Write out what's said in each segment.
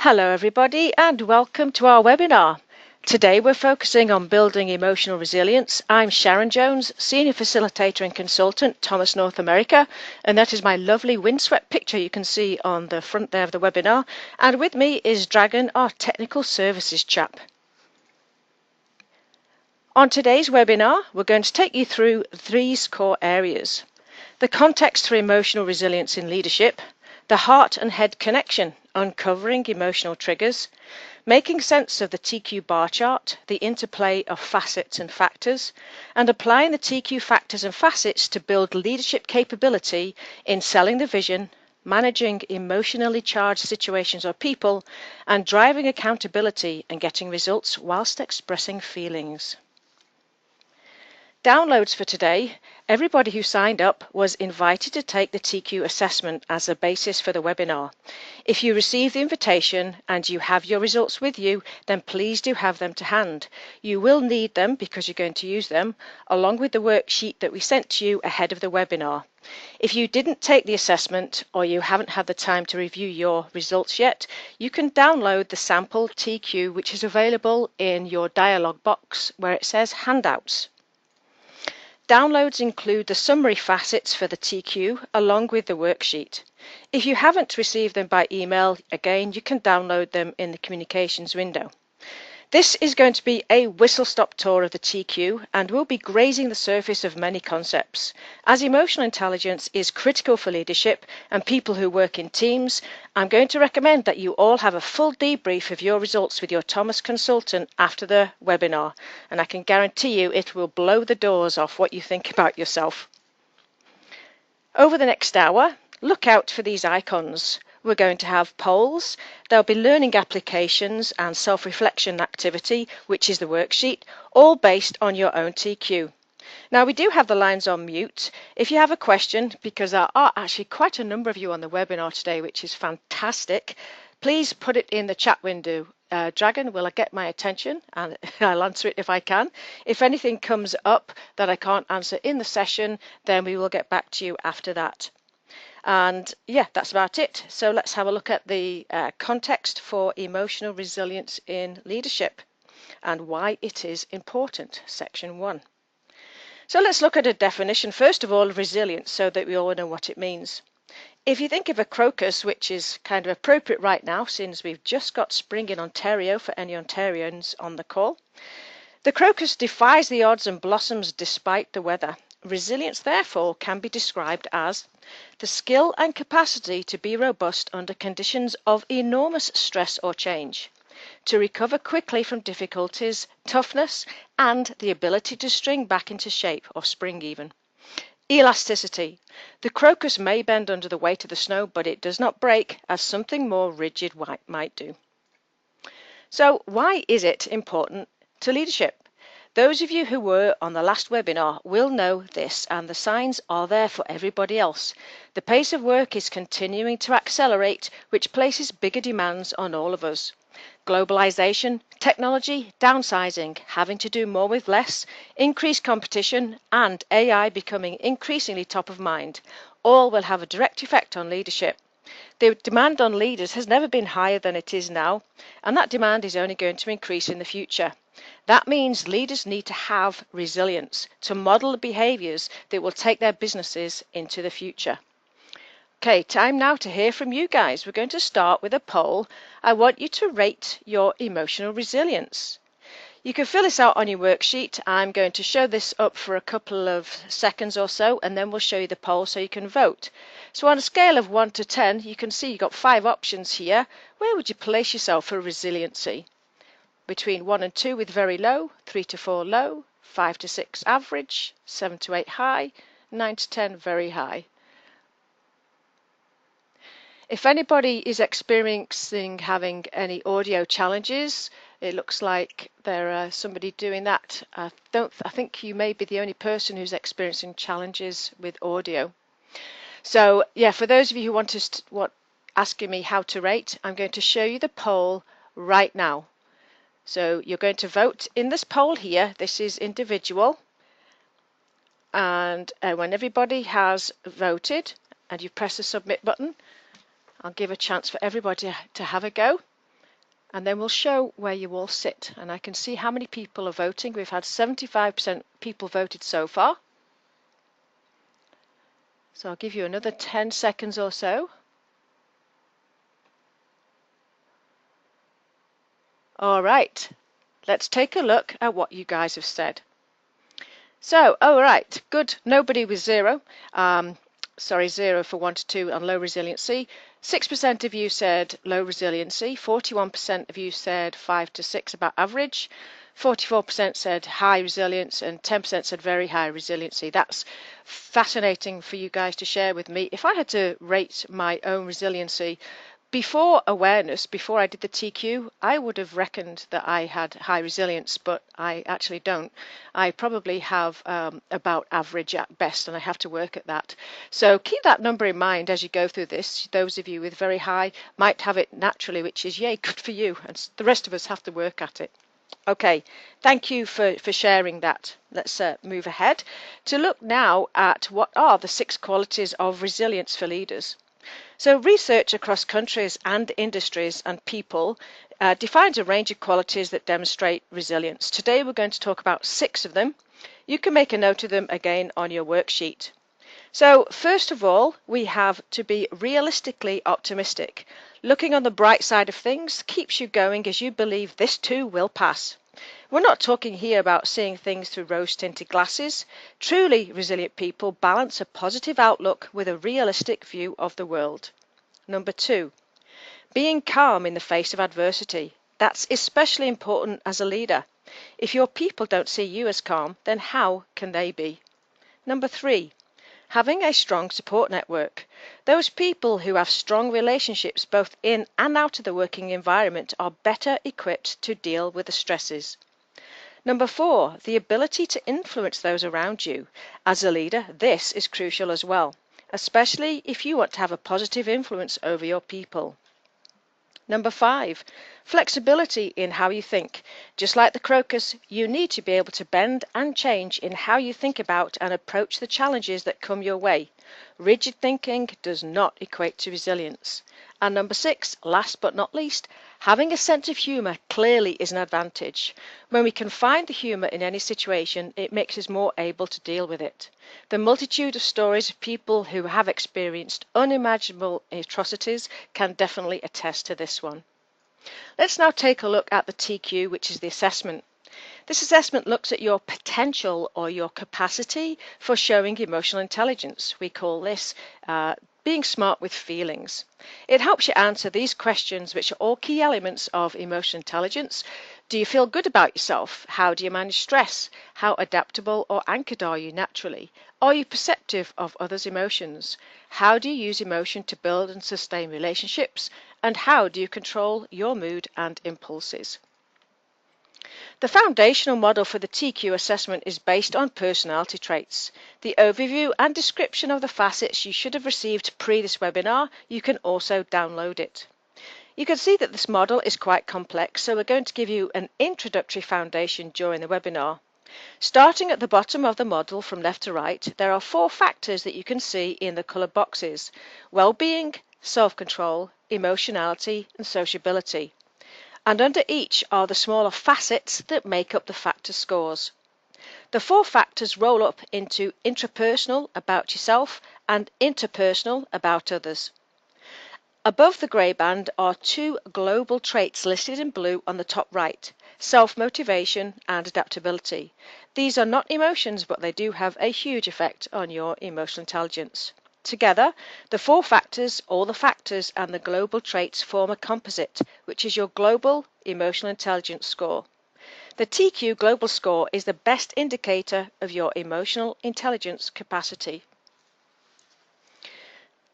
Hello everybody and welcome to our webinar. Today we're focusing on building emotional resilience. I'm Sharon Jones, Senior Facilitator and Consultant, Thomas North America, and that is my lovely windswept picture you can see on the front there of the webinar. And with me is Dragon, our Technical Services chap. On today's webinar, we're going to take you through these core areas: the context for emotional resilience in leadership, the heart and head connection, uncovering emotional triggers, making sense of the TQ bar chart, the interplay of facets and factors, and applying the TQ factors and facets to build leadership capability in selling the vision, managing emotionally charged situations or people, and driving accountability and getting results whilst expressing feelings. Downloads for today. Everybody who signed up was invited to take the TQ assessment as a basis for the webinar. If you received the invitation and you have your results with you, then please do have them to hand. You will need them because you're going to use them, along with the worksheet that we sent to you ahead of the webinar. If you didn't take the assessment or you haven't had the time to review your results yet, you can download the sample TQ, which is available in your dialog box where it says handouts. Downloads include the summary facets for the TQ along with the worksheet. If you haven't received them by email, again, you can download them in the communications window. This is going to be a whistle-stop tour of the TQ and we'll be grazing the surface of many concepts. As emotional intelligence is critical for leadership and people who work in teams, I'm going to recommend that you all have a full debrief of your results with your Thomas consultant after the webinar, and I can guarantee you it will blow the doors off what you think about yourself. Over the next hour, look out for these icons. We're going to have polls, there'll be learning applications and self-reflection activity, which is the worksheet, all based on your own TQ. Now we do have the lines on mute. If you have a question, because there are actually quite a number of you on the webinar today, which is fantastic, please put it in the chat window. Dragon will get my attention and I'll answer it if I can. If anything comes up that I can't answer in the session, then we will get back to you after that. And yeah, that's about it. So let's have a look at the context for emotional resilience in leadership and why it is important, section 1. So let's look at a definition, first of all, of resilience, so that we all know what it means. If you think of a crocus, which is kind of appropriate right now, since we've just got spring in Ontario for any Ontarians on the call, the crocus defies the odds and blossoms despite the weather. Resilience, therefore, can be described as the skill and capacity to be robust under conditions of enormous stress or change, to recover quickly from difficulties, toughness, and the ability to string back into shape or spring even. Elasticity. The crocus may bend under the weight of the snow, but it does not break as something more rigid might do. So why is it important to leadership? Those of you who were on the last webinar will know this, and the signs are there for everybody else. The pace of work is continuing to accelerate, which places bigger demands on all of us. Globalization, technology, downsizing, having to do more with less, increased competition, and AI becoming increasingly top of mind, all will have a direct effect on leadership. The demand on leaders has never been higher than it is now, and that demand is only going to increase in the future. That means leaders need to have resilience to model the behaviours that will take their businesses into the future. Okay, time now to hear from you guys. We're going to start with a poll. I want you to rate your emotional resilience. You can fill this out on your worksheet. I'm going to show this up for a couple of seconds or so, and then we'll show you the poll so you can vote. So on a scale of 1 to 10, you can see you've got 5 options here. Where would you place yourself for resiliency? Between 1 and 2 with very low, 3 to 4 low, 5 to 6 average, 7 to 8 high, 9 to 10 very high. If anybody is experiencing having any audio challenges, it looks like there's somebody doing that. I think you may be the only person who's experiencing challenges with audio. So yeah, for those of you who want asking me how to rate, I'm going to show you the poll right now. So you're going to vote in this poll here. This is individual. And when everybody has voted and you press the submit button, I'll give a chance for everybody to have a go. and then we'll show where you all sit, and I can see how many people are voting. We've had 75% people voted so far. So I'll give you another 10 seconds or so. All right, let's take a look at what you guys have said. So, all right, good. Nobody with zero. Sorry, 0 for 1 to 2 on low resiliency. 6% of you said low resiliency. 41% of you said 5 to 6 about average. 44% said high resilience, and 10% said very high resiliency. That's fascinating for you guys to share with me. If I had to rate my own resiliency, before awareness, before I did the TQ, I would have reckoned that I had high resilience, but I actually don't. I probably have about average at best, and I have to work at that. So keep that number in mind as you go through this. Those of you with very high might have it naturally, which is, yay, good for you. And the rest of us have to work at it. Okay, thank you for sharing that. Let's move ahead to look now at what are the 6 qualities of resilience for leaders. So research across countries and industries and people defines a range of qualities that demonstrate resilience. Today we're going to talk about 6 of them. You can make a note of them again on your worksheet. So first of all, we have to be realistically optimistic. Looking on the bright side of things keeps you going as you believe this too will pass. We're not talking here about seeing things through rose-tinted glasses. Truly resilient people balance a positive outlook with a realistic view of the world. Number 2, being calm in the face of adversity. That's especially important as a leader. If your people don't see you as calm, then how can they be? Number 3, having a strong support network. Those people who have strong relationships both in and out of the working environment are better equipped to deal with the stresses. Number 4, the ability to influence those around you. As a leader, this is crucial as well, especially if you want to have a positive influence over your people. Number 5, flexibility in how you think. Just like the crocus, you need to be able to bend and change in how you think about and approach the challenges that come your way. Rigid thinking does not equate to resilience. And number 6, last but not least, having a sense of humour clearly is an advantage. When we can find the humour in any situation, it makes us more able to deal with it. The multitude of stories of people who have experienced unimaginable atrocities can definitely attest to this one. Let's now take a look at the TQ, which is the assessment. This assessment looks at your potential or your capacity for showing emotional intelligence. We call this being smart with feelings. It helps you answer these questions, which are all key elements of emotional intelligence. Do you feel good about yourself? How do you manage stress? How adaptable or anchored are you naturally? Are you perceptive of others' emotions? How do you use emotion to build and sustain relationships? And how do you control your mood and impulses? The foundational model for the TQ assessment is based on personality traits. The overview and description of the facets you should have received pre this webinar, you can also download it. You can see that this model is quite complex, so we're going to give you an introductory foundation during the webinar. Starting at the bottom of the model from left to right, there are 4 factors that you can see in the coloured boxes: well-being, self-control, emotionality and sociability. And under each are the smaller facets that make up the factor scores. The 4 factors roll up into intrapersonal, about yourself, and interpersonal, about others. Above the grey band are 2 global traits listed in blue on the top right: self-motivation and adaptability. These are not emotions, but they do have a huge effect on your emotional intelligence. Together, the 4 factors, all the factors, and the global traits form a composite, which is your global emotional intelligence score. The TQ global score is the best indicator of your emotional intelligence capacity.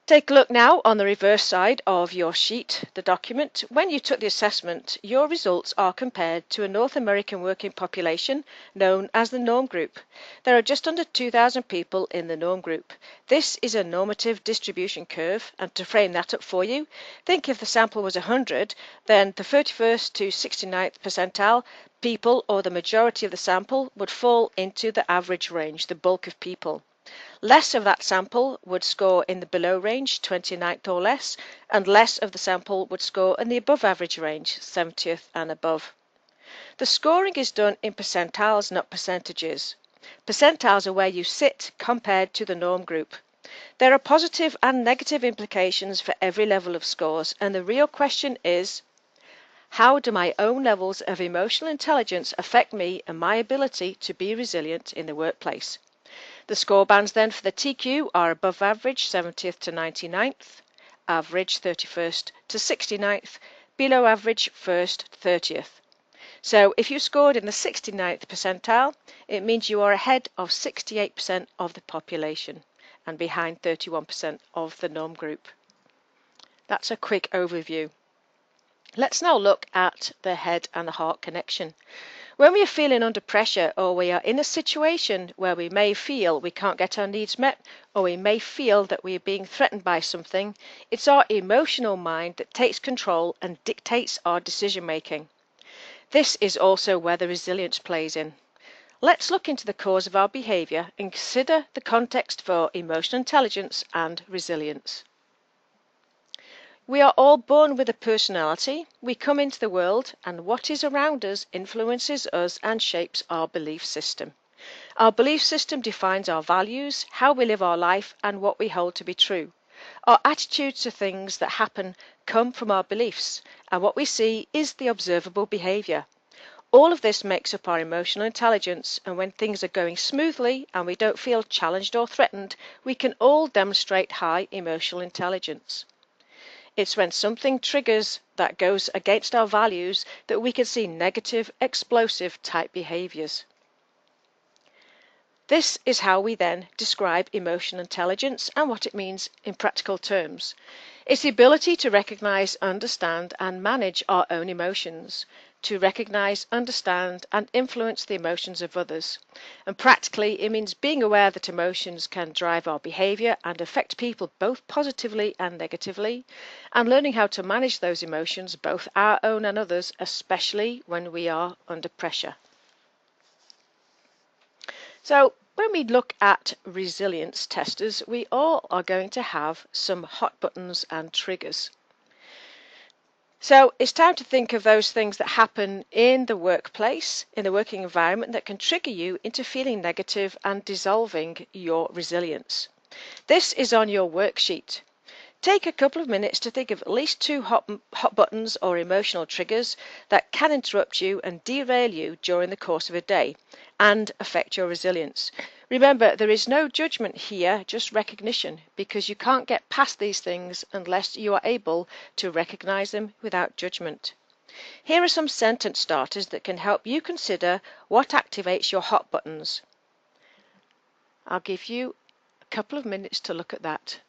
Take a look now on the reverse side of your sheet, the document. When you took the assessment, your results are compared to a North American working population known as the norm group. There are just under 2,000 people in the norm group. This is a normative distribution curve, and to frame that up for you, think if the sample was 100, then the 31st to 69th percentile people, or the majority of the sample, would fall into the average range, the bulk of people. Less of that sample would score in the below range, 29th or less, and less of the sample would score in the above average range, 70th and above. The scoring is done in percentiles, not percentages. Percentiles are where you sit compared to the norm group. There are positive and negative implications for every level of scores, and the real question is, how do my own levels of emotional intelligence affect me and my ability to be resilient in the workplace? The score bands then for the TQ are above average, 70th to 99th, average 31st to 69th, below average 1st to 30th. So if you scored in the 69th percentile, it means you are ahead of 68% of the population and behind 31% of the norm group. That's a quick overview. Let's now look at the head and the heart connection. When we are feeling under pressure, or we are in a situation where we may feel we can't get our needs met, or we may feel that we are being threatened by something, it's our emotional mind that takes control and dictates our decision making. This is also where the resilience plays in. Let's look into the cause of our behaviour and consider the context for emotional intelligence and resilience. We are all born with a personality. We come into the world, and what is around us influences us and shapes our belief system. Our belief system defines our values, how we live our life, and what we hold to be true. Our attitudes to things that happen come from our beliefs, and what we see is the observable behaviour. All of this makes up our emotional intelligence, and when things are going smoothly and we don't feel challenged or threatened, we can all demonstrate high emotional intelligence. It's when something triggers that goes against our values that we can see negative, explosive type behaviours. This is how we then describe emotional intelligence and what it means in practical terms. It's the ability to recognise, understand and manage our own emotions, to recognise, understand and influence the emotions of others. And practically it means being aware that emotions can drive our behaviour and affect people both positively and negatively, and learning how to manage those emotions, both our own and others, especially when we are under pressure. So when we look at resilience testers, we all are going to have some hot buttons and triggers. So it's time to think of those things that happen in the workplace, in the working environment, that can trigger you into feeling negative and dissolving your resilience. This is on your worksheet. Take a couple of minutes to think of at least 2 hot buttons or emotional triggers that can interrupt you and derail you during the course of a day and affect your resilience. Remember, there is no judgment here, just recognition, because you can't get past these things unless you are able to recognize them without judgment. Here are some sentence starters that can help you consider what activates your hot buttons. I'll give you a couple of minutes to look at that.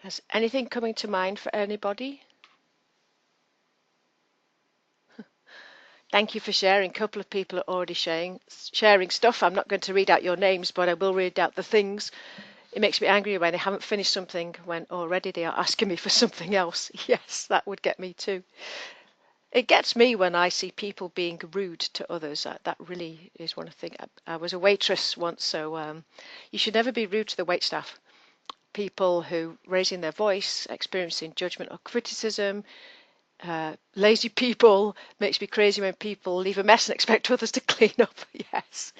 Has anything coming to mind for anybody? Thank you for sharing. A couple of people are already sharing stuff. I'm not going to read out your names, but I will read out the things. It makes me angry when they haven't finished something when already they are asking me for something else. Yes, that would get me too. It gets me when I see people being rude to others. That really is one thing. I was a waitress once, so you should never be rude to the waitstaff. People who raising their voice, experiencing judgment or criticism, lazy people. Makes me crazy when people leave a mess and expect others to clean up. Yes.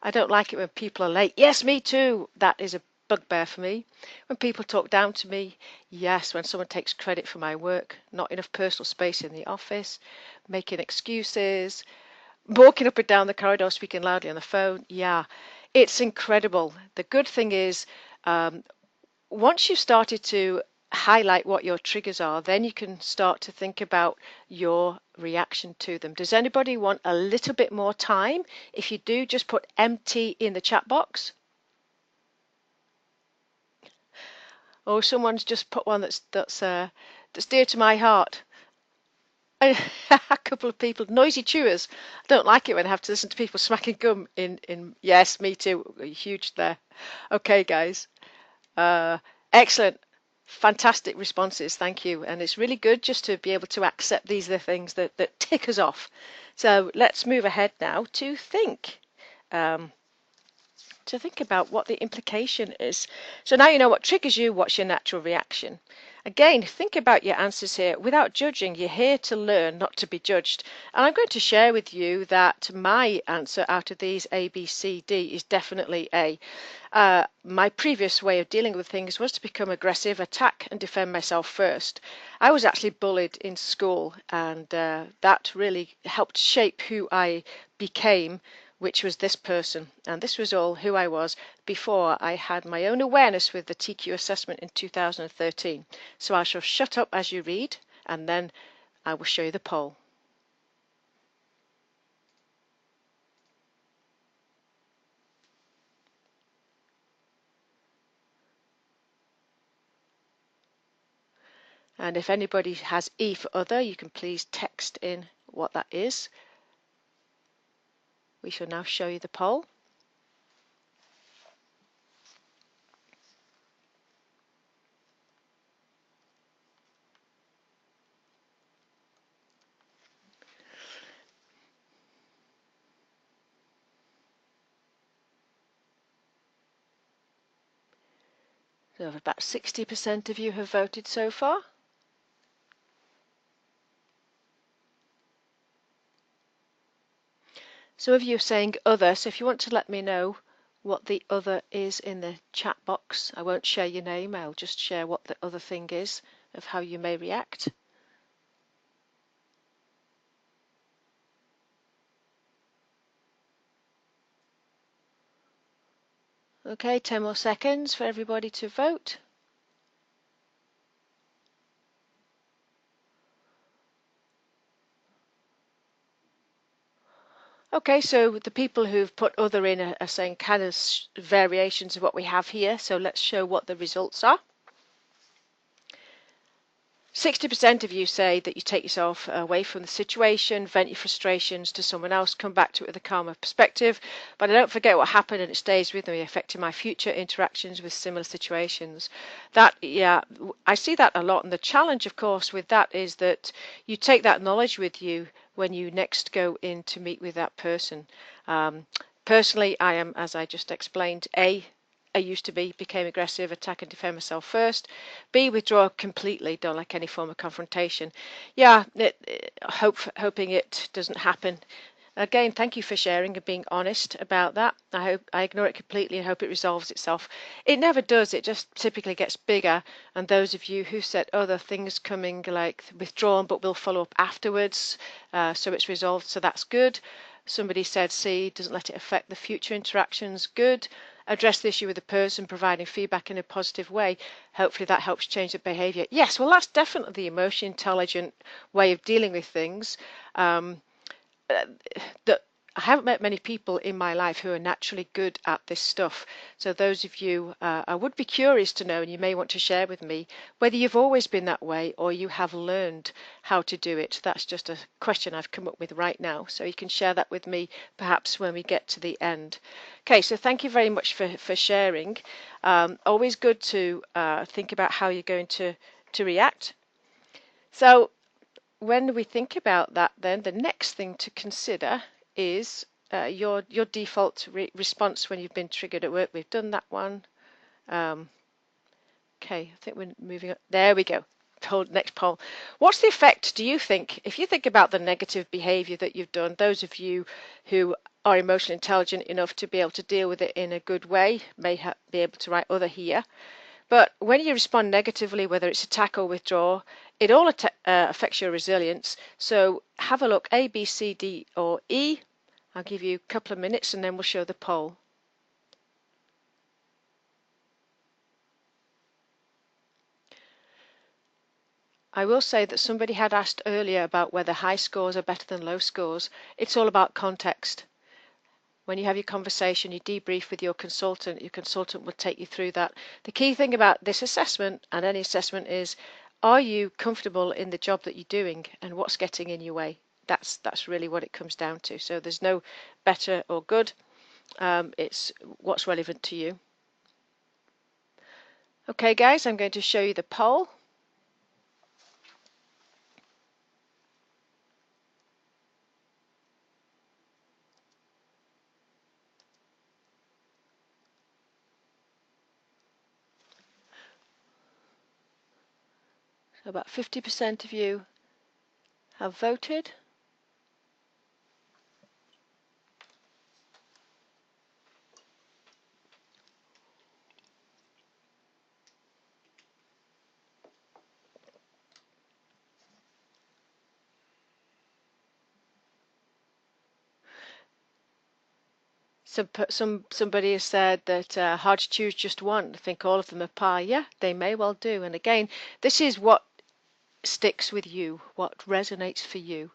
I don't like it when people are late. Yes, me too. That is a bugbear for me. When people talk down to me. Yes, when someone takes credit for my work. Not enough personal space in the office. Making excuses. Walking up and down the corridor, speaking loudly on the phone. Yeah, it's incredible. The good thing is, once you've started to highlight what your triggers are, then you can start to think about your reaction to them. Does anybody want a little bit more time? If you do, just put empty in the chat box. Or someone's just put one that's dear to my heart. A couple of people, noisy chewers. I don't like it when I have to listen to people smacking gum in yes, me too. Huge there. Okay, guys. Excellent. Fantastic responses. Thank you. And it's really good just to be able to accept these are the things that tick us off. So let's move ahead now to think. To think about what the implication is. So now you know what triggers you, what's your natural reaction. Again, think about your answers here without judging. You're here to learn, not to be judged. And I'm going to share with you that my answer out of these A, B, C, D is definitely A. My previous way of dealing with things was to become aggressive, attack and defend myself first. I was actually bullied in school, and that really helped shape who I became, which was this person. And this was all who I was before I had my own awareness with the TQ assessment in 2013. So I shall shut up as you read, and then I will show you the poll. And if anybody has E for other, you can please text in what that is. We shall now show you the poll. So about 60% of you have voted so far. Some of you are saying other, so if you want to let me know what the other is in the chat box, I won't share your name, I'll just share what the other thing is of how you may react. Okay, 10 more seconds for everybody to vote. Okay, so the people who've put other in are saying kind of variations of what we have here, so let's show what the results are. 60% of you say that you take yourself away from the situation, vent your frustrations to someone else, come back to it with a calmer perspective, but I don't forget what happened and it stays with me, affecting my future interactions with similar situations. That, yeah, I see that a lot, and the challenge, of course, with that is that you take that knowledge with you when you next go in to meet with that person. Personally, I am, as I just explained, I used to be, became aggressive, attack and defend myself first. B, withdraw completely, don't like any form of confrontation. Yeah, hoping it doesn't happen. Again, thank you for sharing and being honest about that. I ignore it completely and hope it resolves itself. It never does, it just typically gets bigger. And those of you who said other things coming, like withdrawn but will follow up afterwards, so it's resolved, so that's good. Somebody said C, doesn't let it affect the future interactions, good. Address the issue with the person, providing feedback in a positive way. Hopefully that helps change the behaviour. Yes, well, that's definitely the emotion intelligent way of dealing with things. That I haven't met many people in my life who are naturally good at this stuff. So those of you, I would be curious to know, and you may want to share with me, whether you've always been that way or you have learned how to do it. That's just a question I've come up with right now. So you can share that with me perhaps when we get to the end. Okay, so thank you very much for sharing. Always good to think about how you're going to react. So when we think about that, then the next thing to consider is your default response when you've been triggered at work. We've done that one. Okay, I think we're moving on. There we go. Next poll. What's the effect, do you think, if you think about the negative behavior that you've done, those of you who are emotionally intelligent enough to be able to deal with it in a good way may be able to write other here. But when you respond negatively, whether it's attack or withdraw, it all affects your resilience. So have a look, A, B, C, D, or E. I'll give you a couple of minutes and then we'll show the poll. I will say that somebody had asked earlier about whether high scores are better than low scores. It's all about context. When you have your conversation, you debrief with your consultant will take you through that. The key thing about this assessment and any assessment is, are you comfortable in the job that you're doing and what's getting in your way? That's really what it comes down to. So there's no better or good. It's what's relevant to you. Okay, guys, I'm going to show you the poll. So about 50% of you have voted. Somebody has said that hard to choose just one. I think all of them are par. Yeah, they may well do. And again, this is what sticks with you, what resonates for you.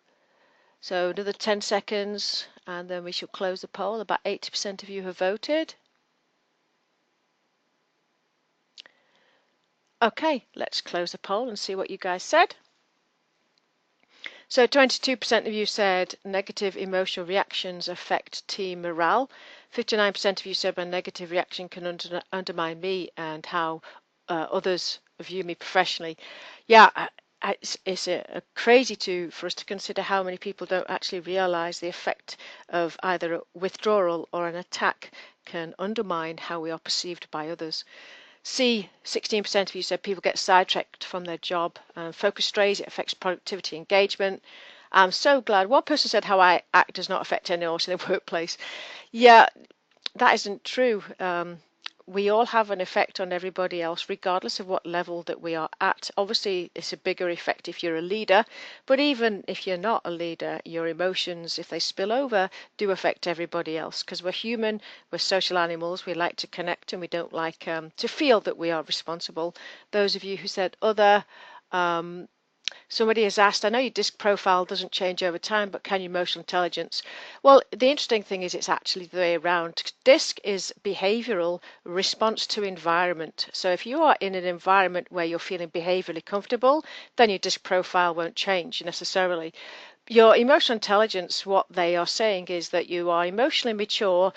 So another 10 seconds and then we shall close the poll. About 80% of you have voted. Okay, let's close the poll and see what you guys said. So 22% of you said negative emotional reactions affect team morale. 59% of you said my negative reaction can undermine me and how others view me professionally. Yeah, it's crazy for us to consider how many people don't actually realize the effect of either a withdrawal or an attack can undermine how we are perceived by others. C, 16% of you said people get sidetracked from their job. Focus strays, it affects productivity, engagement. I'm so glad. One person said how I act does not affect anyone else in the workplace. Yeah, that isn't true. We all have an effect on everybody else, regardless of what level that we are at. Obviously, it's a bigger effect if you're a leader, but even if you're not a leader, your emotions, if they spill over, do affect everybody else because we're human, we're social animals, we like to connect and we don't like to feel that we are responsible. Those of you who said other, somebody has asked, I know your DISC profile doesn't change over time, but can your emotional intelligence? Well, the interesting thing is it's actually the way around. DISC is behavioral response to environment. So if you are in an environment where you're feeling behaviorally comfortable, then your DISC profile won't change necessarily. Your emotional intelligence, what they are saying is that you are emotionally mature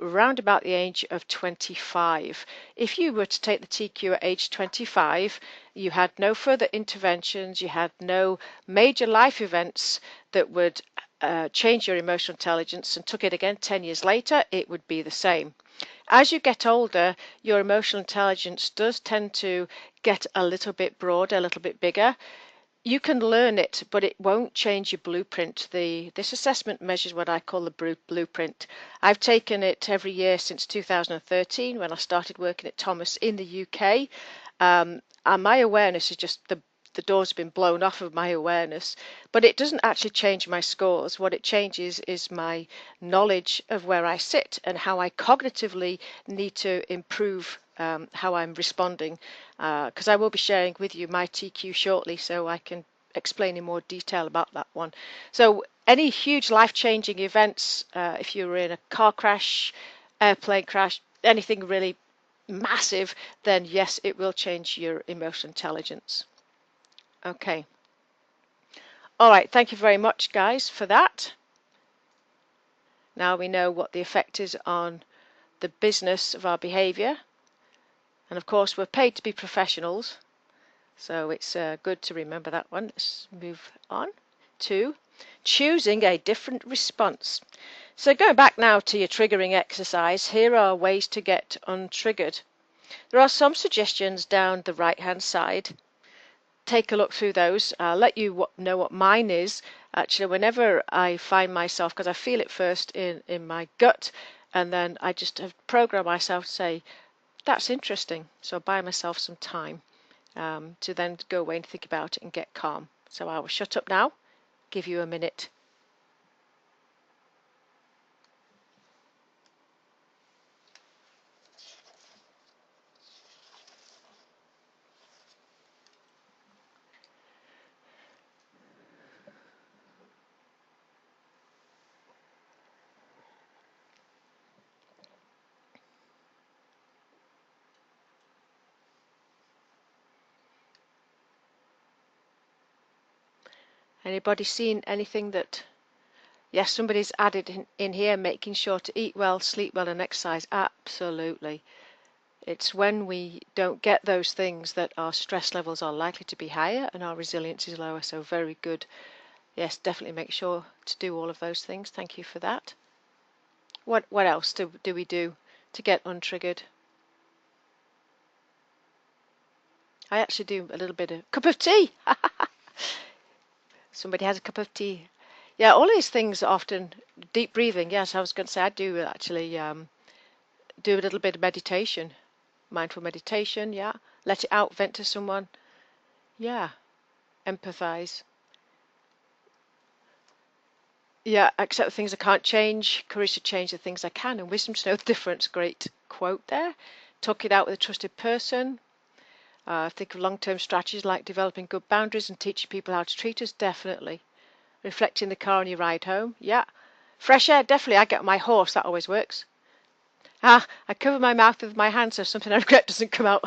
around about the age of 25. If you were to take the TQ at age 25, you had no further interventions, you had no major life events that would change your emotional intelligence, and took it again 10 years later, it would be the same. As you get older, your emotional intelligence does tend to get a little bit broader, a little bit bigger. You can learn it, but it won't change your blueprint. This assessment measures what I call the blueprint. I've taken it every year since 2013 when I started working at Thomas in the UK. And my awareness is just the doors have been blown off of my awareness, but it doesn't actually change my scores. What it changes is my knowledge of where I sit and how I cognitively need to improve how I'm responding, because I will be sharing with you my TQ shortly so I can explain in more detail about that one. So any huge life-changing events, if you're in a car crash, airplane crash, anything really massive, then yes, it will change your emotional intelligence. Okay. All right, thank you very much, guys, for that. Now we know what the effect is on the business of our behavior. And of course, we're paid to be professionals, so it's good to remember that one. Let's move on to choosing a different response. So going back now to your triggering exercise, here are ways to get untriggered. There are some suggestions down the right-hand side. Take a look through those. I'll let you know what mine is. Actually, whenever I find myself, because I feel it first in my gut, and then I just have programmed myself to say, that's interesting. So I buy myself some time to then go away and think about it and get calm. So I will shut up now, give you a minute. Anybody seen anything that, yes, somebody's added in here, making sure to eat well, sleep well and exercise. Absolutely. It's when we don't get those things that our stress levels are likely to be higher and our resilience is lower. So very good. Yes, definitely make sure to do all of those things. Thank you for that. What else do we do to get untriggered? I actually do a little bit of cup of tea. Somebody has a cup of tea. Yeah, all these things are often deep breathing. Yes, I was going to say I do actually do a little bit of meditation, mindful meditation. Yeah, let it out, vent to someone. Yeah, empathize. Yeah, accept the things I can't change, courage to change the things I can, and wisdom to know the difference. Great quote there. Talk it out with a trusted person. Think of long-term strategies like developing good boundaries and teaching people how to treat us. Definitely. Reflect in the car on your ride home. Yeah. Fresh air. Definitely. I get on my horse. That always works. I cover my mouth with my hand so something I regret doesn't come out.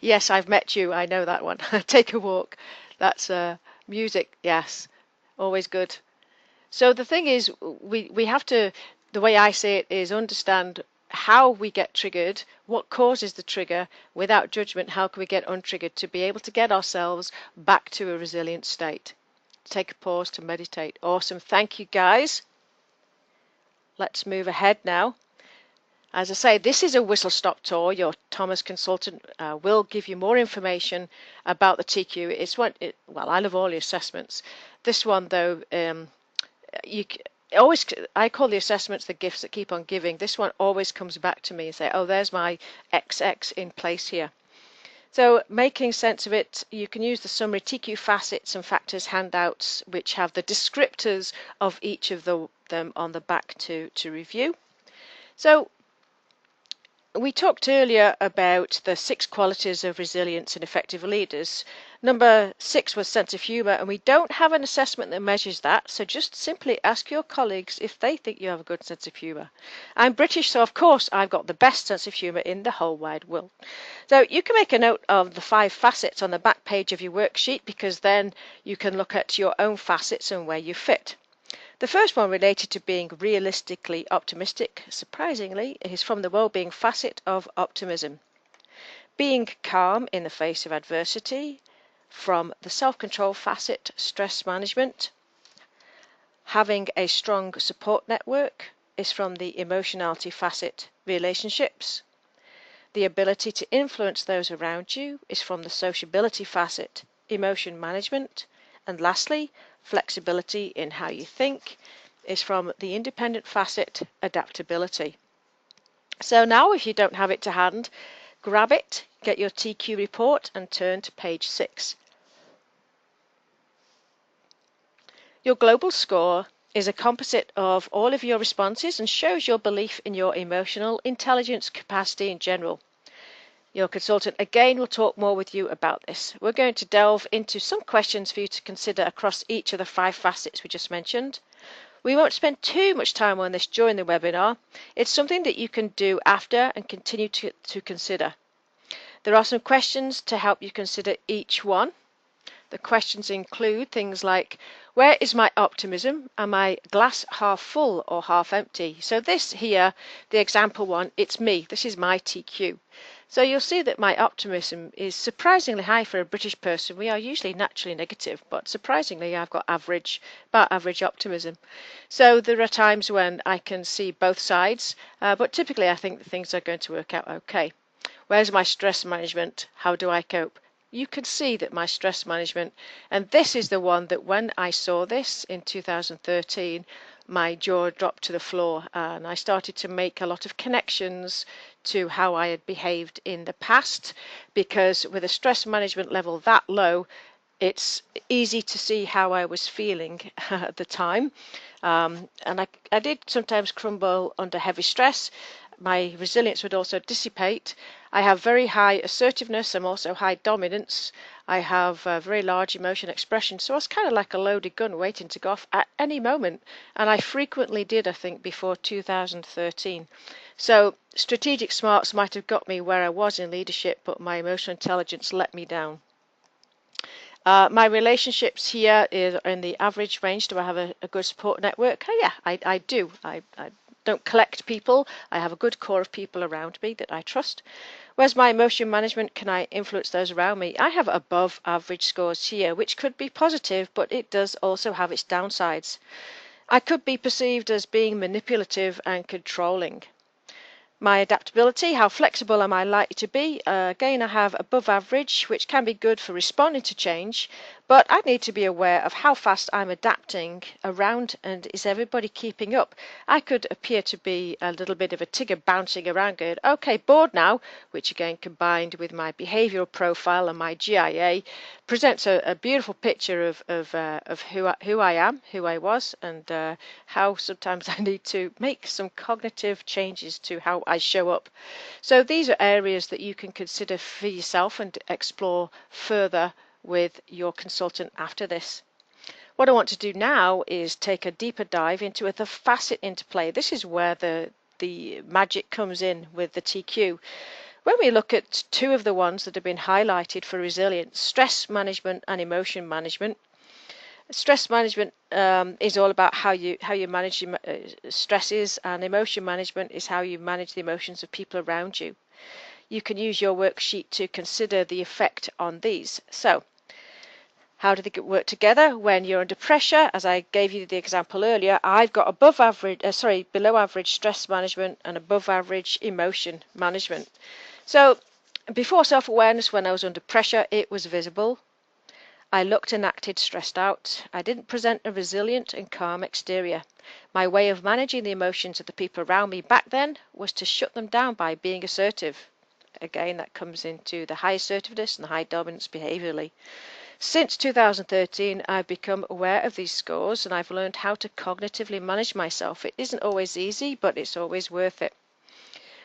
Yes, I've met you. I know that one. Take a walk. That's music. Yes. Always good. So the thing is, we have to, the way I say it is understand how we get triggered, what causes the trigger, without judgment, how can we get untriggered to be able to get ourselves back to a resilient state. Take a pause to meditate. Awesome. Thank you, guys. Let's move ahead now. As I say, this is a whistle-stop tour. Your Thomas consultant will give you more information about the TQ. It's well, I love all the assessments. This one, though, you always, I call the assessments the gifts that keep on giving. This one always comes back to me and say, oh, there's my XX in place here. So making sense of it, you can use the summary TQ facets and factors handouts, which have the descriptors of each of them on the back to review. So we talked earlier about the 6 qualities of resilience and effective leaders. Number 6 was sense of humour, and we don't have an assessment that measures that, so just simply ask your colleagues if they think you have a good sense of humour. I'm British, so of course I've got the best sense of humour in the whole wide world. So you can make a note of the 5 facets on the back page of your worksheet, because then you can look at your own facets and where you fit. The first one, related to being realistically optimistic, surprisingly, is from the well-being facet of optimism. Being calm in the face of adversity, from the self-control facet, stress management. Having a strong support network is from the emotionality facet, relationships. The ability to influence those around you is from the sociability facet, emotion management. And lastly, flexibility in how you think is from the independent facet, adaptability. So now, if you don't have it to hand, grab it, get your TQ report and turn to page 6. Your global score is a composite of all of your responses and shows your belief in your emotional intelligence capacity in general. Your consultant again will talk more with you about this. We're going to delve into some questions for you to consider across each of the 5 facets we just mentioned. We won't spend too much time on this during the webinar. It's something that you can do after and continue to consider. There are some questions to help you consider each one. The questions include things like, where is my optimism? Am I glass half full or half empty? So this here, the example one, it's me. This is my TQ. So you'll see that my optimism is surprisingly high for a British person. We are usually naturally negative, but surprisingly I've got about average optimism. So there are times when I can see both sides, but typically I think that things are going to work out okay. Where's my stress management? How do I cope? You can see that my stress management, and this is the one that when I saw this in 2013, my jaw dropped to the floor and I started to make a lot of connections to how I had behaved in the past, because with a stress management level that low, it's easy to see how I was feeling at the time. And I did sometimes crumble under heavy stress. My resilience would also dissipate. I have very high assertiveness. I'm also high dominance. I have very large emotion expression. So I was kind of like a loaded gun waiting to go off at any moment. And I frequently did, I think, before 2013. So strategic smarts might have got me where I was in leadership, but my emotional intelligence let me down. My relationships here is in the average range. Do I have a good support network? Oh, yeah, I do. I don't collect people. I have a good core of people around me that I trust. Where's my emotion management? Can I influence those around me? I have above average scores here, which could be positive, but it does also have its downsides. I could be perceived as being manipulative and controlling. My adaptability, how flexible am I likely to be? Again, I have above average, which can be good for responding to change, but I need to be aware of how fast I'm adapting around and is everybody keeping up? I could appear to be a little bit of a tigger bouncing around going, okay, bored now, which again combined with my behavioural profile and my GIA presents a beautiful picture of who I am, who I was, and how sometimes I need to make some cognitive changes to how I show up. So these are areas that you can consider for yourself and explore further with your consultant after this. What I want to do now is take a deeper dive into the facet interplay. This is where the magic comes in with the TQ. When we look at two of the ones that have been highlighted for resilience, stress management and emotion management. Stress management is all about how you manage your stresses, and emotion management is how you manage the emotions of people around you. You can use your worksheet to consider the effect on these. So, how do they work together when you're under pressure? As I gave you the example earlier, I've got below average stress management and above average emotion management. So, before self-awareness, when I was under pressure, it was visible. I looked and acted stressed out. I didn't present a resilient and calm exterior. My way of managing the emotions of the people around me back then was to shut them down by being assertive. Again, that comes into the high assertiveness and the high dominance behaviorally. Since 2013, I've become aware of these scores and I've learned how to cognitively manage myself. It isn't always easy, but it's always worth it.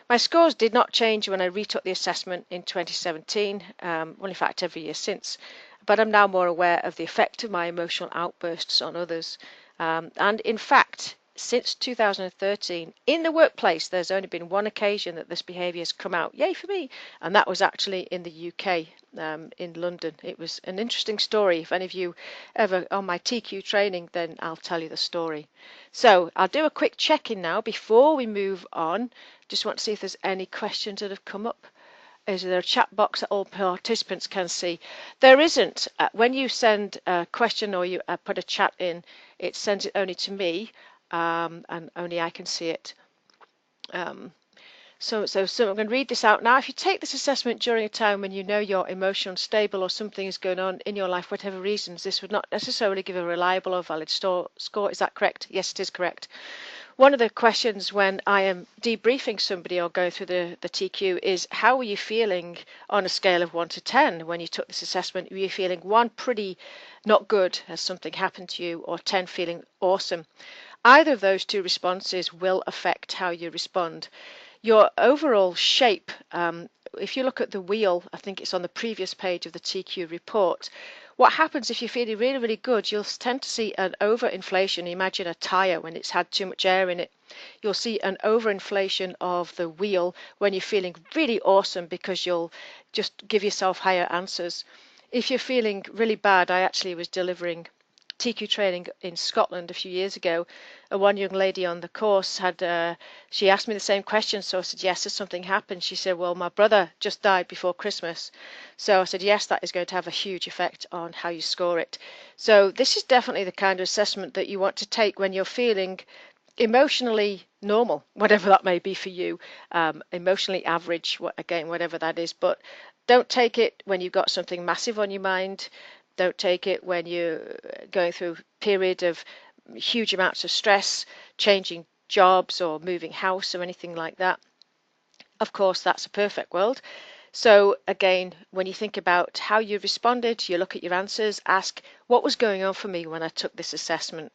My scores did not change when I retook the assessment in 2017, well, in fact, every year since, but I'm now more aware of the effect of my emotional outbursts on others. And in fact, since 2013, in the workplace, there's only been one occasion that this behaviour has come out. Yay for me! And that was actually in the UK, in London. It was an interesting story. If any of you ever on my TQ training, then I'll tell you the story. So I'll do a quick check-in now before we move on. Just want to see if there's any questions that have come up. Is there a chat box that all participants can see? There isn't. When you send a question or you put a chat in, it sends it only to me, and only I can see it. So I'm going to read this out now. If you take this assessment during a time when you know you're emotionally unstable or something is going on in your life, for whatever reasons, this would not necessarily give a reliable or valid score. Is that correct? Yes, it is correct. One of the questions when I am debriefing somebody or going through the TQ is, how were you feeling on a scale of 1 to 10 when you took this assessment? Were you feeling 1 pretty not good as something happened to you, or 10 feeling awesome? Either of those two responses will affect how you respond. Your overall shape, if you look at the wheel, I think it's on the previous page of the TQ report, what happens if you're feeling really, really good, you'll tend to see an overinflation. Imagine a tyre when it's had too much air in it. You'll see an overinflation of the wheel when you're feeling really awesome, because you'll just give yourself higher answers. If you're feeling really bad, I actually was delivering TQ training in Scotland a few years ago, and one young lady on the course she asked me the same question. So I said, yes, has something happened? She said, well, my brother just died before Christmas. So I said, yes, that is going to have a huge effect on how you score it. So this is definitely the kind of assessment that you want to take when you're feeling emotionally normal, whatever that may be for you, emotionally average, again, whatever that is. But don't take it when you've got something massive on your mind. Don't take it when you're going through a period of huge amounts of stress, changing jobs or moving house or anything like that. Of course, that's a perfect world. So again, when you think about how you responded, you look at your answers, ask, what was going on for me when I took this assessment?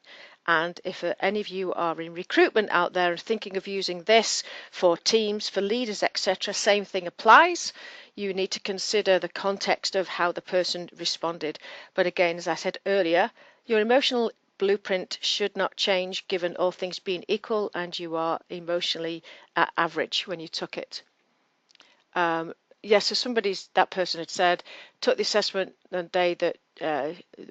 And if any of you are in recruitment out there and thinking of using this for teams, for leaders, etc., same thing applies. You need to consider the context of how the person responded. But again, as I said earlier, your emotional blueprint should not change given all things being equal and you are emotionally average when you took it. yes, so that person had said, took the assessment the day that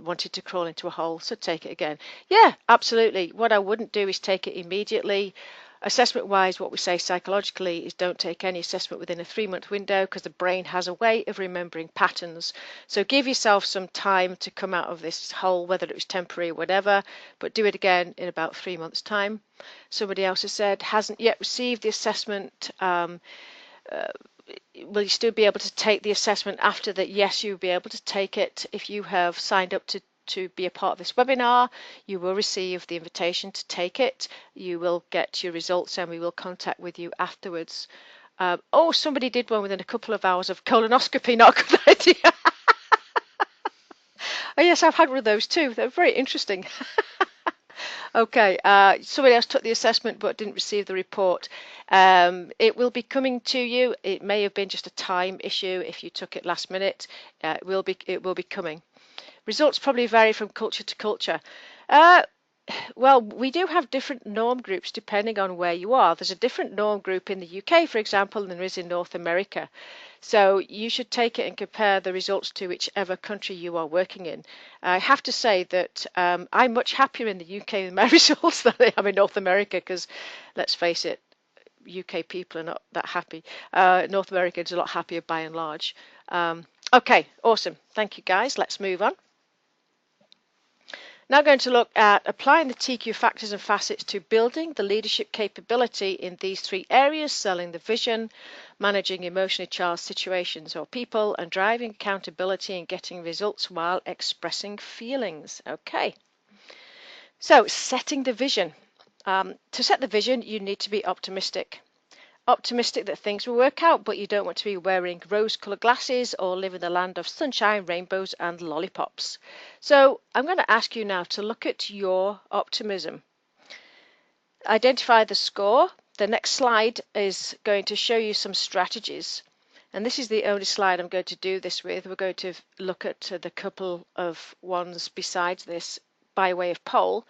wanted to crawl into a hole, so take it again. Yeah, absolutely. What I wouldn't do is take it immediately. Assessment wise, what we say psychologically is don't take any assessment within a 3-month window because the brain has a way of remembering patterns. So give yourself some time to come out of this hole, whether it was temporary or whatever, but do it again in about 3 months' time. Somebody else has said, hasn't yet received the assessment. Will you still be able to take the assessment after that? Yes, you'll be able to take it. If you have signed up to be a part of this webinar, you will receive the invitation to take it. You will get your results and we will contact with you afterwards. Oh, somebody did one within a couple of hours of colonoscopy. Not a good idea. Oh, yes, I've had one of those too. They're very interesting. Okay, somebody else took the assessment but didn't receive the report. It will be coming to you. It may have been just a time issue if you took it last minute. It will be coming. Results probably vary from culture to culture. Well, we do have different norm groups depending on where you are. There's a different norm group in the UK, for example, than there is in North America. So you should take it and compare the results to whichever country you are working in. I have to say that I'm much happier in the UK with my results than I am in North America because, let's face it, UK people are not that happy. North America is a lot happier by and large. Okay, awesome. Thank you, guys. Let's move on. Now going to look at applying the TQ factors and facets to building the leadership capability in these 3 areas: selling the vision, managing emotionally charged situations or people, and driving accountability and getting results while expressing feelings. Okay, so setting the vision. To set the vision, you need to be optimistic. Optimistic that things will work out, but you don't want to be wearing rose-colored glasses or live in the land of sunshine, rainbows, and lollipops. So I'm going to ask you now to look at your optimism. Identify the score. The next slide is going to show you some strategies. And this is the only slide I'm going to do this with. We're going to look at the couple of ones besides this by way of poll.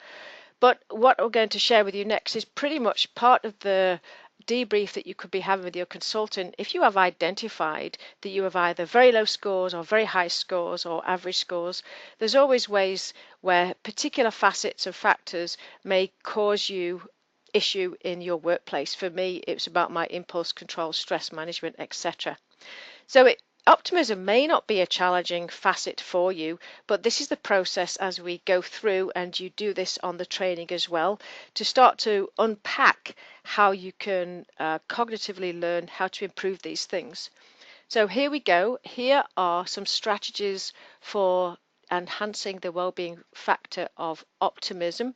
But what we're going to share with you next is pretty much part of the debrief that you could be having with your consultant. If you have identified that you have either very low scores or very high scores or average scores, there's always ways where particular facets of factors may cause you issue in your workplace. For me, it was about my impulse control, stress management, etc. So optimism may not be a challenging facet for you, but this is the process as we go through, and you do this on the training as well, to start to unpack how you can cognitively learn how to improve these things. So here we go. Here are some strategies for enhancing the well-being factor of optimism.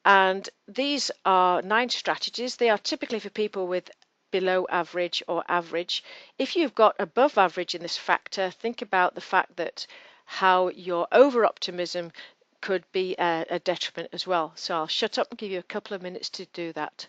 And these are 9 strategies. They are typically for people with below average or average. If you've got above average in this factor, think about the fact that how your over optimism could be a detriment as well. So I'll shut up and give you a couple of minutes to do that.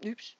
Oops.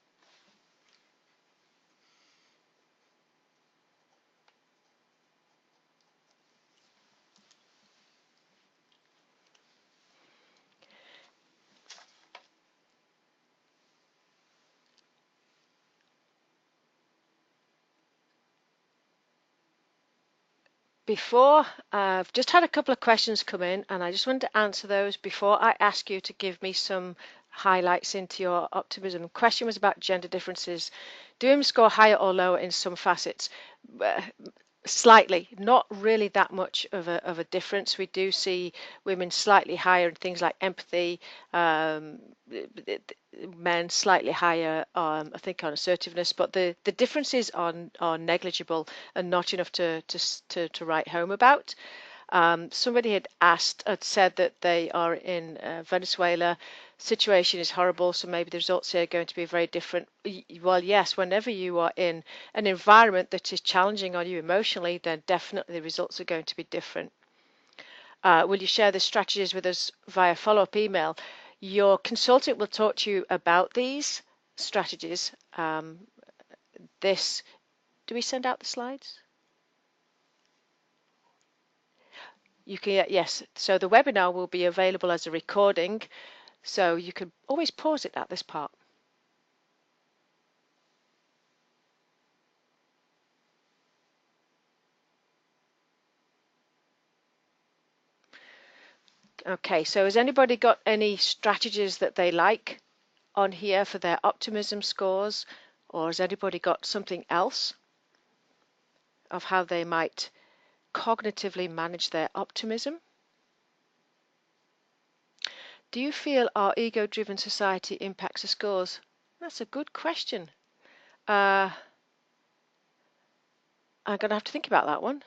Before, I've just had a couple of questions come in, and I just wanted to answer those before I ask you to give me some highlights into your optimism. The question was about gender differences. Do women score higher or lower in some facets? Slightly, not really that much of a difference. We do see women slightly higher in things like empathy, men slightly higher, I think, on assertiveness, but the differences are negligible and not enough to write home about. Somebody had said that they are in Venezuela. Situation is horrible, so maybe the results here are going to be very different. Well, yes, whenever you are in an environment that is challenging on you emotionally, then definitely the results are going to be different. will you share the strategies with us via follow-up email? Your consultant will talk to you about these strategies. Do we send out the slides? You can, yes. So the webinar will be available as a recording, so you can always pause it at this part. Okay, so has anybody got any strategies that they like on here for their optimism scores, or has anybody got something else of how they might cognitively manage their optimism? Do you feel our ego-driven society impacts the scores? That's a good question. I'm going to have to think about that one.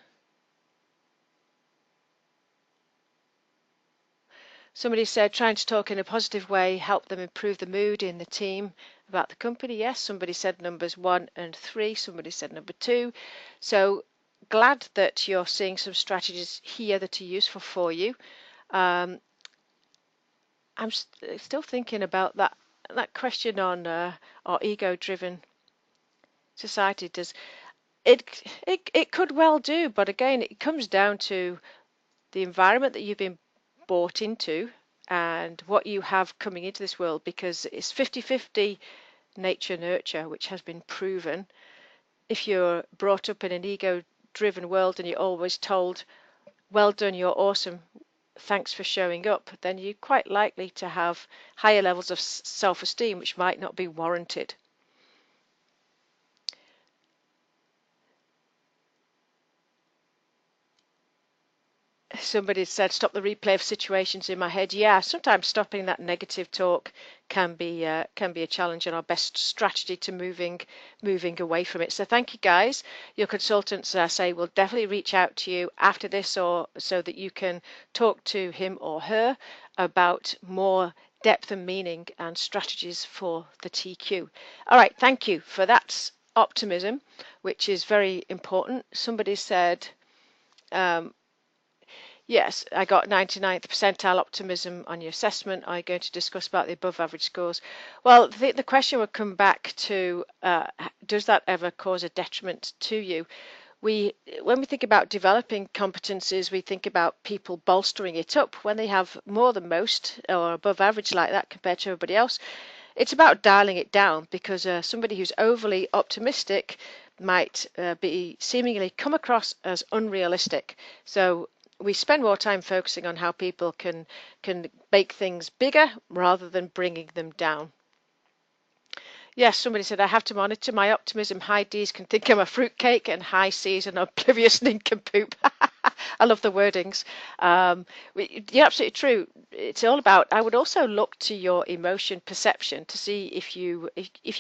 Somebody said trying to talk in a positive way help them improve the mood in the team about the company. Yes, somebody said numbers 1 and 3. Somebody said number 2. So glad that you're seeing some strategies here that are useful for you. I'm still thinking about that question on our ego-driven society. Does it could well do, but again, it comes down to the environment that you've been brought into and what you have coming into this world, because it's 50-50 nature nurture, which has been proven. If you're brought up in an ego-driven world and you're always told, well done, you're awesome, thanks for showing up, then you're quite likely to have higher levels of self-esteem, which might not be warranted. Somebody said stop the replay of situations in my head. Yeah, sometimes stopping that negative talk can be a challenge, and our best strategy to moving away from it. So thank you guys. Your consultants, I say, will definitely reach out to you after this, or so that you can talk to him or her about more depth and meaning and strategies for the TQ. All right, thank you for that optimism, which is very important. Somebody said, yes, I got 99th percentile optimism on your assessment. Are you going to discuss about the above average scores? Well, the question would come back to, does that ever cause a detriment to you? When we think about developing competencies, we think about people bolstering it up when they have more than most or above average like that compared to everybody else. It's about dialing it down, because somebody who's overly optimistic might be seemingly come across as unrealistic. So we spend more time focusing on how people can make things bigger rather than bringing them down. Yes, somebody said I have to monitor my optimism. High D's can think I'm a fruitcake, and high C's an oblivious nincompoop. I love the wordings. You're absolutely true. It's all about. I would also look to your emotion perception to see if you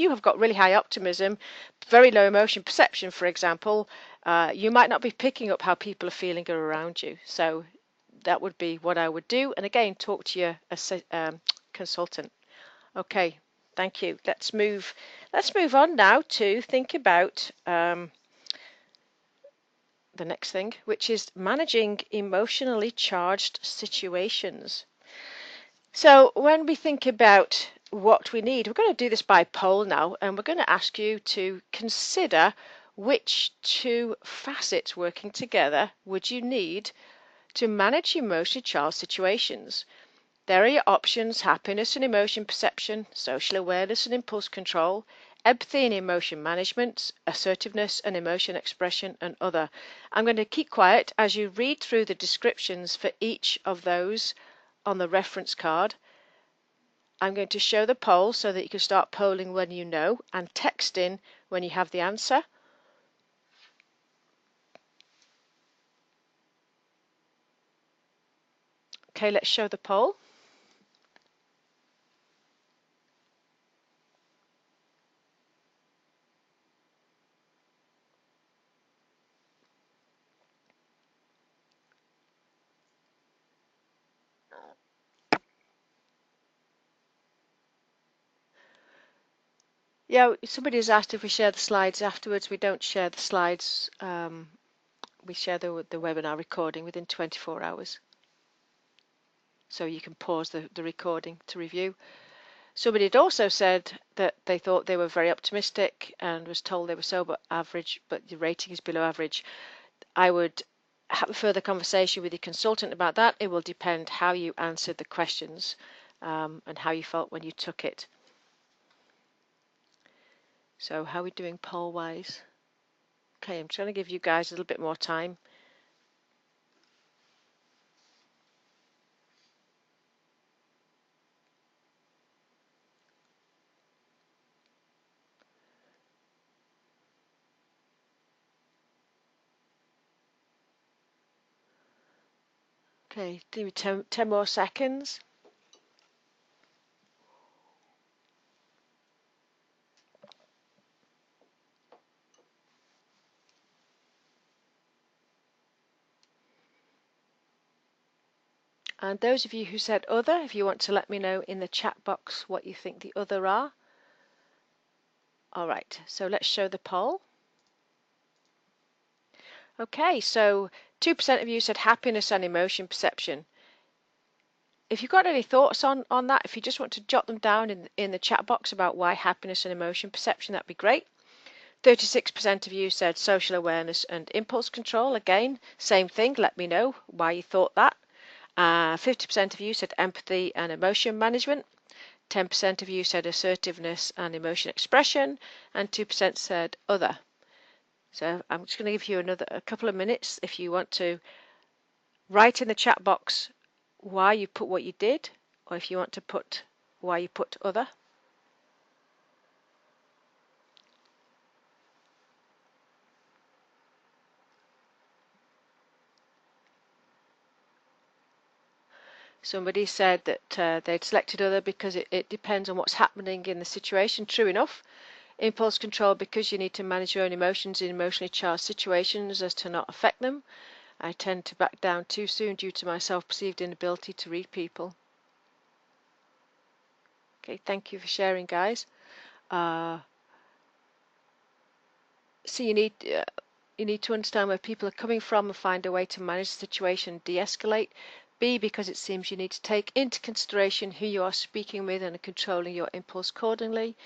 have got really high optimism, very low emotion perception, for example. You might not be picking up how people are feeling around you. So that would be what I would do. And again, talk to your consultant. Okay. Thank you. Let's move on now to think about the next thing, which is managing emotionally charged situations. So when we think about what we need, we're going to do this by poll now, and we're going to ask you to consider which two facets working together would you need to manage emotionally charged situations. There are your options: happiness and emotion perception, social awareness and impulse control, empathy and emotion management, assertiveness and emotion expression, and other. I'm going to keep quiet as you read through the descriptions for each of those on the reference card. I'm going to show the poll so that you can start polling when you know, and text in when you have the answer. Okay, let's show the poll. Yeah, somebody has asked if we share the slides afterwards. We don't share the slides. We share the webinar recording within 24 hours. so you can pause the recording to review. Somebody had also said that they thought they were very optimistic and was told they were so average, but the rating is below average. I would have a further conversation with your consultant about that. It will depend how you answered the questions and how you felt when you took it. So how are we doing poll-wise? Okay, I'm trying to give you guys a little bit more time. Okay, give me 10 more seconds. And those of you who said other, if you want to let me know in the chat box what you think the other are. All right, so let's show the poll. Okay, so 2% of you said happiness and emotion perception. If you've got any thoughts on that, if you just want to jot them down in the chat box about why happiness and emotion perception, that'd be great. 36% of you said social awareness and impulse control. Again, same thing, let me know why you thought that. 50% of you said empathy and emotion management. 10% of you said assertiveness and emotion expression, and 2% said other. So I'm just going to give you a couple of minutes if you want to write in the chat box why you put what you did, or if you want to put why you put other. Somebody said that they'd selected other because it depends on what's happening in the situation. True enough. Impulse control because you need to manage your own emotions in emotionally charged situations as to not affect them. I tend to back down too soon due to my self-perceived inability to read people. Okay, thank you for sharing, guys. So you need to understand where people are coming from and find a way to manage the situation, de-escalate. B, because it seems you need to take into consideration who you are speaking with and controlling your impulse accordingly.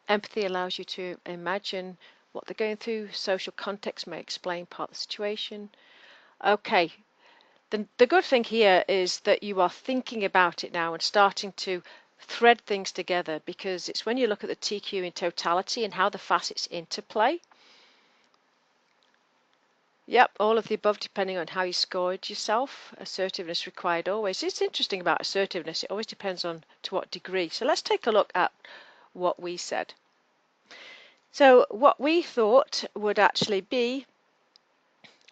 Empathy allows you to imagine what they're going through. Social context may explain part of the situation. Okay, the good thing here is that you are thinking about it now and starting to thread things together, because it's when you look at the TQ in totality and how the facets interplay. Yep, all of the above depending on how you scored yourself. Assertiveness required always. It's interesting about assertiveness. It always depends on to what degree. So let's take a look at what we said. So what we thought would actually be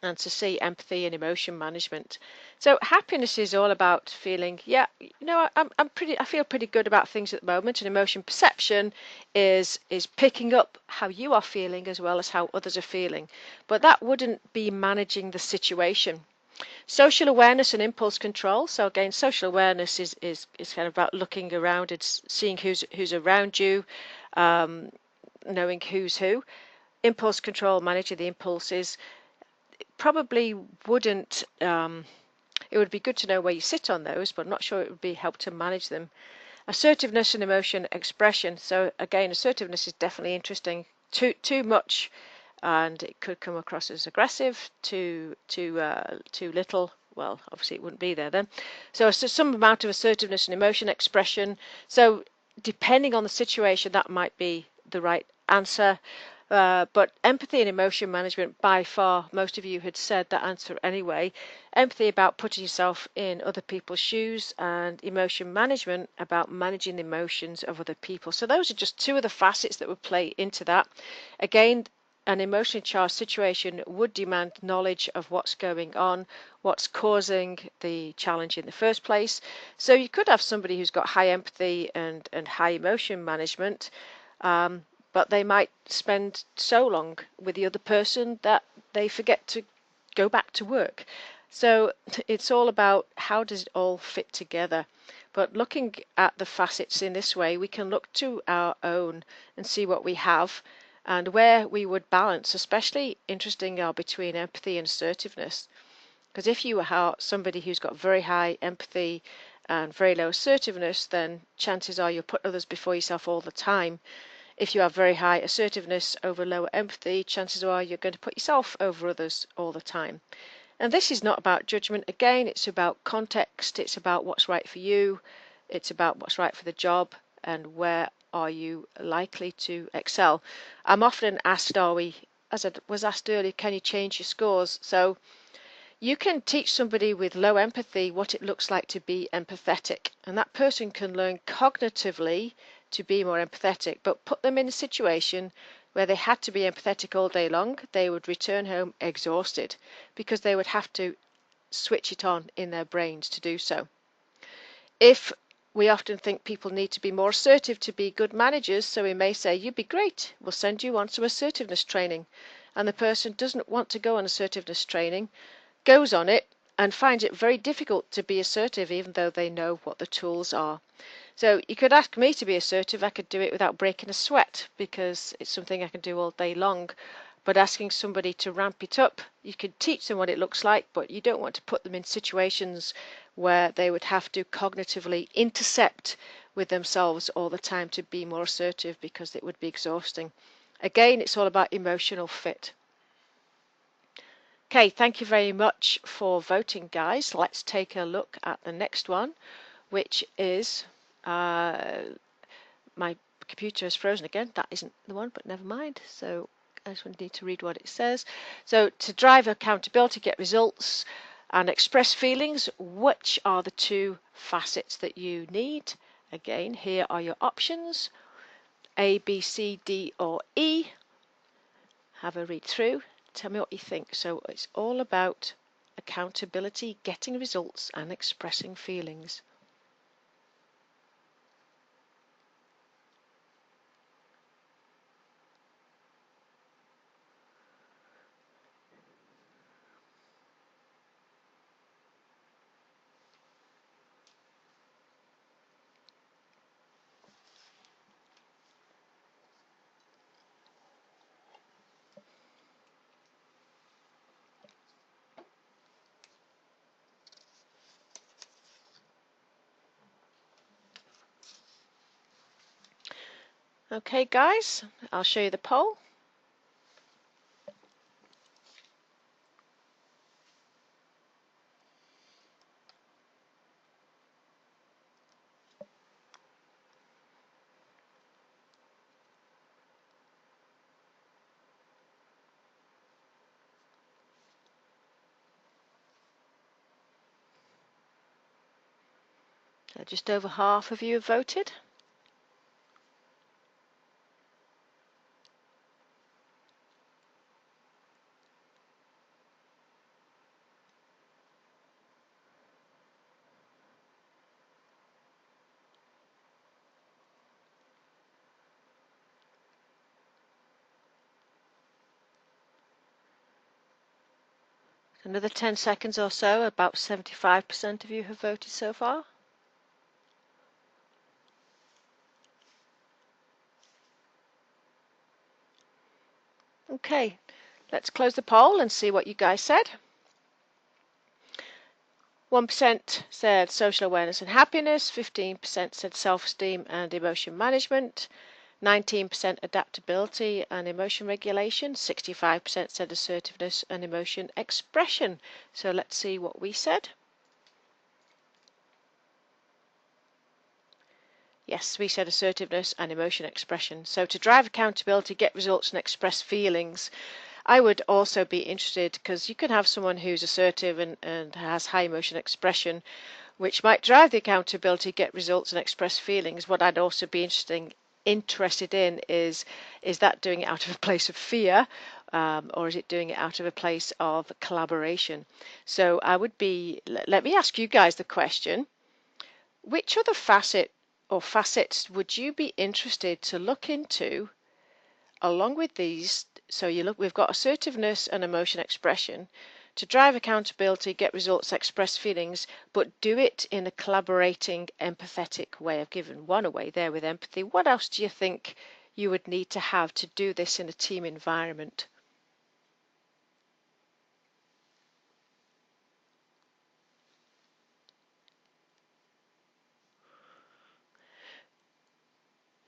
answer C, empathy and emotion management. So happiness is all about feeling, yeah, I feel pretty good about things at the moment, and emotion perception is picking up how you are feeling as well as how others are feeling. But that wouldn't be managing the situation. Social awareness and impulse control. So again, social awareness is kind of about looking around and seeing who's around you, knowing who's who. Impulse control, managing the impulses. Probably wouldn't, it would be good to know where you sit on those, but I'm not sure it would be help to manage them. Assertiveness and emotion expression. So again, assertiveness is definitely interesting. Too much, and it could come across as aggressive. Too little, well, obviously it wouldn't be there then. So some amount of assertiveness and emotion expression. So depending on the situation, that might be the right answer. But empathy and emotion management, by far, most of you had said that answer anyway. Empathy about putting yourself in other people's shoes, and emotion management about managing the emotions of other people. So those are just two of the facets that would play into that. Again, an emotionally charged situation would demand knowledge of what's going on, what's causing the challenge in the first place. So you could have somebody who's got high empathy and high emotion management, but they might spend so long with the other person that they forget to go back to work. So it's all about how does it all fit together. But looking at the facets in this way, we can look to our own and see what we have and where we would balance. Especially interesting are between empathy and assertiveness. Because if you are somebody who's got very high empathy and very low assertiveness, then chances are you'll put others before yourself all the time. If you have very high assertiveness over lower empathy, chances are you're going to put yourself over others all the time. And this is not about judgment. Again, it's about context. It's about what's right for you. It's about what's right for the job and where are you likely to excel. I'm often asked, as I was asked earlier, can you change your scores? So you can teach somebody with low empathy what it looks like to be empathetic, and that person can learn cognitively to be more empathetic, but put them in a situation where they had to be empathetic all day long, they would return home exhausted because they would have to switch it on in their brains to do so. If we often think people need to be more assertive to be good managers, so we may say, you'd be great, we'll send you on some assertiveness training. And the person doesn't want to go on assertiveness training, goes on it, and finds it very difficult to be assertive even though they know what the tools are. So you could ask me to be assertive, I could do it without breaking a sweat because it's something I can do all day long. But asking somebody to ramp it up, you could teach them what it looks like, but you don't want to put them in situations where they would have to cognitively intercept with themselves all the time to be more assertive because it would be exhausting. Again, it's all about emotional fit. Okay, thank you very much for voting, guys. Let's take a look at the next one, which is my computer is frozen again. That isn't the one, but never mind. So I just need to read what it says. So to drive accountability, get results, and express feelings, which are the two facets that you need? Again, here are your options: A, B, C, D, or E. Have a read through. Tell me what you think. So it's all about accountability, getting results, and expressing feelings. Okay, guys, I'll show you the poll. So just over half of you have voted. Another 10 seconds or so, about 75% of you have voted so far. Okay, let's close the poll and see what you guys said. 1% said social awareness and happiness, 15% said self-esteem and emotion management, 19% adaptability and emotion regulation, 65% said assertiveness and emotion expression. So let's see what we said. Yes, we said assertiveness and emotion expression. So to drive accountability, get results and express feelings. I would also be interested because you can have someone who's assertive and has high emotion expression, which might drive the accountability, get results and express feelings. What I'd also be interested in is that doing it out of a place of fear, or is it doing it out of a place of collaboration? So I would be, let me ask you guys the question, which other facet or facets would you be interested to look into along with these? So we've got assertiveness and emotion expression to drive accountability, get results, express feelings, but do it in a collaborating, empathetic way. I've given one away there with empathy. What else do you think you would need to have to do this in a team environment?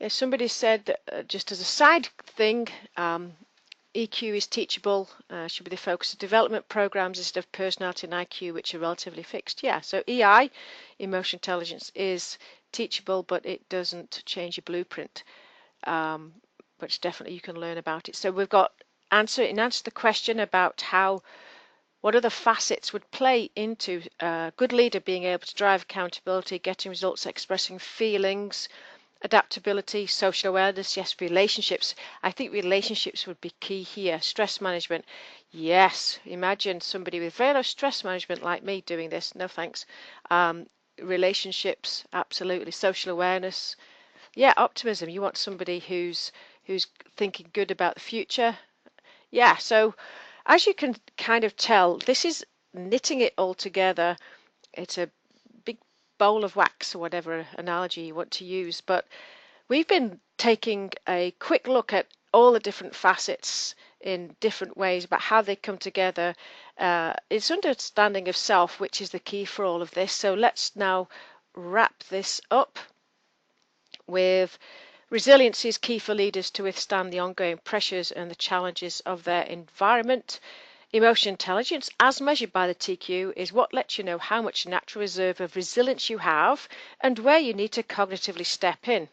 Yeah, somebody said, just as a side thing, EQ is teachable, should be the focus of development programs instead of personality and IQ, which are relatively fixed. Yeah, so EI, emotional intelligence, is teachable, but it doesn't change your blueprint. But definitely you can learn about it. So we've got in answer to the question about what other facets would play into a good leader being able to drive accountability, getting results, expressing feelings, adaptability, social awareness, yes, relationships. I think relationships would be key here. Stress management, yes. Imagine somebody with very low stress management like me doing this. No thanks. Relationships, absolutely. Social awareness, yeah. Optimism. You want somebody who's thinking good about the future. Yeah. So as you can kind of tell, this is knitting it all together. It's a big bowl of wax, or whatever analogy you want to use, but we've been taking a quick look at all the different facets in different ways about how they come together. It's understanding of self, which is the key for all of this. So let's now wrap this up with resilience is key for leaders to withstand the ongoing pressures and the challenges of their environment. Emotional intelligence, as measured by the TQ, is what lets you know how much natural reserve of resilience you have and where you need to cognitively step in.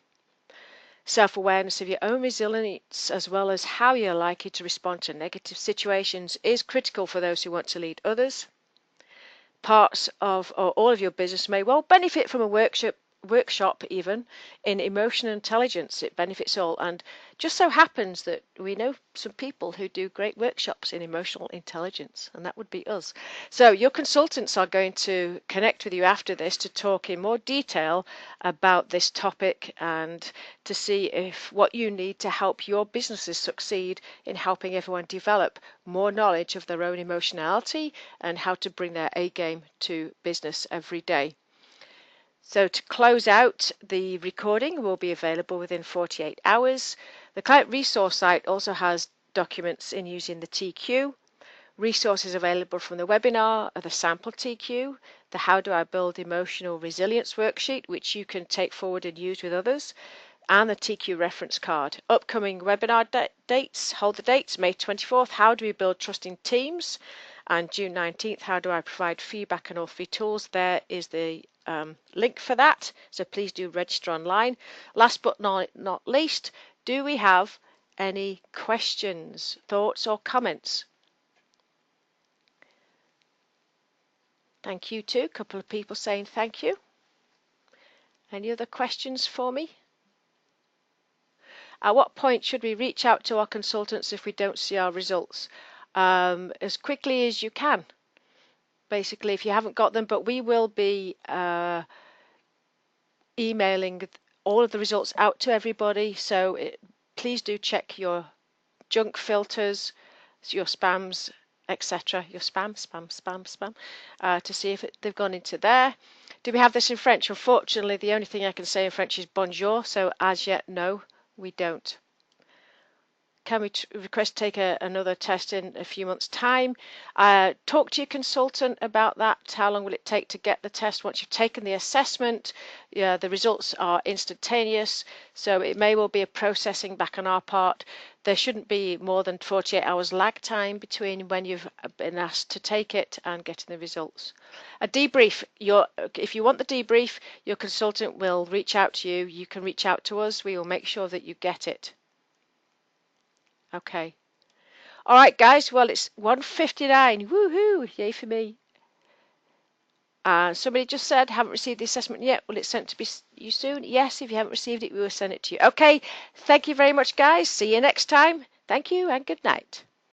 Self-awareness of your own resilience, as well as how you're likely to respond to negative situations, is critical for those who want to lead others. Parts of or all of your business may well benefit from a workshop even in emotional intelligence. It benefits all, and just so happens that we know some people who do great workshops in emotional intelligence, and that would be us. So your consultants are going to connect with you after this to talk in more detail about this topic and to see if what you need to help your businesses succeed in helping everyone develop more knowledge of their own emotionality and how to bring their A game to business every day. So to close out, the recording will be available within 48 hours. The client resource site also has documents in using the TQ, resources available from the webinar are the sample TQ, the How Do I Build Emotional Resilience worksheet, which you can take forward and use with others, and the TQ reference card. Upcoming webinar dates, hold the dates, May 24th, How Do We Build Trusting Teams? And June 19th, How Do I Provide Feedback and all 3 tools? There is the link for that, so please do register online. Last but not least, do we have any questions, thoughts or comments? Thank you too. A couple of people saying thank you. Any other questions for me? At what point should we reach out to our consultants if we don't see our results? As quickly as you can, basically, if you haven't got them, but we will be emailing all of the results out to everybody, so please do check your junk filters, your spams, etc. Your spam, to see if they've gone into there. Do we have this in French? Unfortunately, the only thing I can say in French is bonjour, so as yet, no, we don't. Can we request to take another test in a few months' time? Talk to your consultant about that. How long will it take to get the test? Once you've taken the assessment, the results are instantaneous, so it may well be a processing back on our part. There shouldn't be more than 48 hours lag time between when you've been asked to take it and getting the results. A debrief, if you want the debrief, your consultant will reach out to you. You can reach out to us. We will make sure that you get it. Okay. All right, guys. Well, it's 1:59. Woohoo! Yay for me. Somebody just said, haven't received the assessment yet. Will it sent to you soon? Yes, if you haven't received it, we will send it to you. Okay. Thank you very much, guys. See you next time. Thank you and good night.